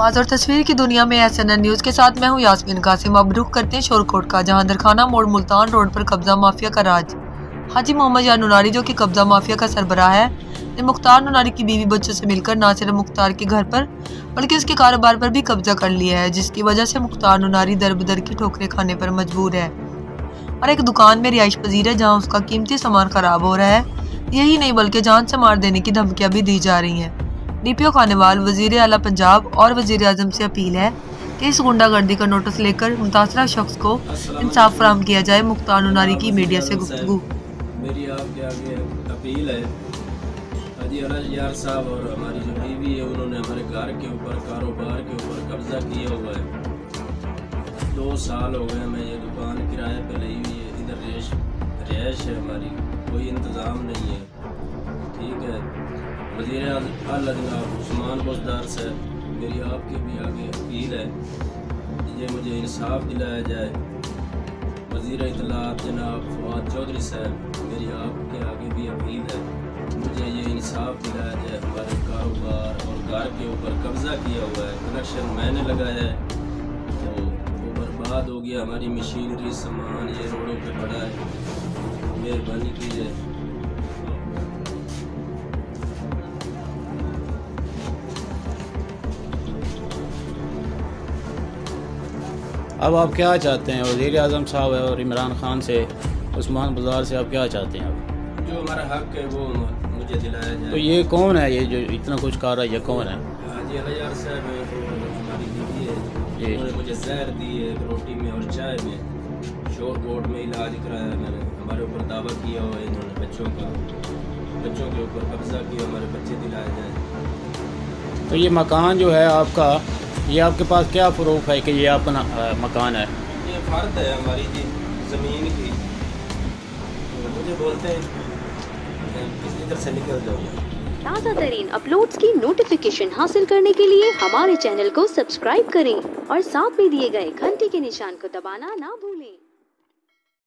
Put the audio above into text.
आवाज़ और तस्वीर की दुनिया में SNN न्यूज़ के साथ मैं हूं यास्मीन कासिम। अब रुख करते हैं शोरकोट का, जहां दरखाना मोड़ मुल्तान रोड पर कब्जा माफिया का राज। हाजी मोहम्मद या नुनारी, जो कि कब्जा माफिया का सरबराह है, ने मुख्तार नुनारी की बीवी बच्चों से मिलकर न सिर्फ मुख्तार के घर पर बल्कि उसके कारोबार पर भी कब्जा कर लिया है, जिसकी वजह से मुख्तार नुनारी दर बदर की ठोकरें खाने पर मजबूर है और एक दुकान में रिहाइश पजीर है, जहाँ उसका कीमती सामान खराब हो रहा है। यही नहीं बल्कि जान से मार देने की धमकियां भी दी जा रही हैं। DPO खानेवाल वजीर आला पंजाब और वजीर आजम से अपील है कि इस गुंडागर्दी का नोटिस लेकर मुतासरा शख्स को इंसाफ फराहम किया जाए। मुख्तार नुनारी की मीडिया से गुफ्तगू। मेरी आपके आगे अपील है, हाजी अरज यार साहब और हमारी जो बीवी है, उन्होंने हमारे घर के ऊपर, कारोबार के ऊपर कब्जा किया हुआ है। 2 साल हो गए, मैं ये दुकान किराए पे ली हुई है। इधर रिहाइश है हमारी, कोई इंतज़ाम नहीं है। ठीक है, वज़ीर आला जनाब उस्मान बुज़दार से मेरी आपके भी आगे अपील है, ये मुझे इंसाफ दिलाया जाए। वज़ीर इत्तलात जनाब फवाद चौधरी साहब, मेरी आपके आगे भी अपील है, मुझे ये इंसाफ दिलाया जाए। हमारे कारोबार और घर के ऊपर कब्ज़ा किया हुआ है, कनेक्शन मैंने लगाया है तो वो बर्बाद हो गया। हमारी मशीनरी सामान ये रोडों पे पड़ा है, मेहरबानी कीजिए। अब आप क्या चाहते हैं? वज़ीर आज़म साहब और इमरान खान से, उस्मान बुज़दार से आप क्या चाहते हैं? अब जो हमारा हक है वो मुझे दिलाया जाए। तो ये कौन है, ये जो इतना कुछ कर रहा है, ये कौन है? हाजी अलियार साहब है, हमारी बीवी है, उन्होंने मुझे जहर दी है रोटी में और चाय में। शोरकोट में इलाज कराया मैंने, हमारे ऊपर दावा किया हुआ है इन्होंने, बच्चों के ऊपर कब्जा किया, हमारे बच्चे दिलाए जाए। तो ये मकान जो है आपका, ये आपके पास क्या प्रूफ है कि ये अपना मकान है? ये फर्द है हमारी जी ज़मीन की, तो मुझे बोलते हैं इधर से निकल जाओ। ताज़ा तरीन अपलोड्स की नोटिफिकेशन हासिल करने के लिए हमारे चैनल को सब्सक्राइब करें और साथ में दिए गए घंटी के निशान को दबाना ना भूलें।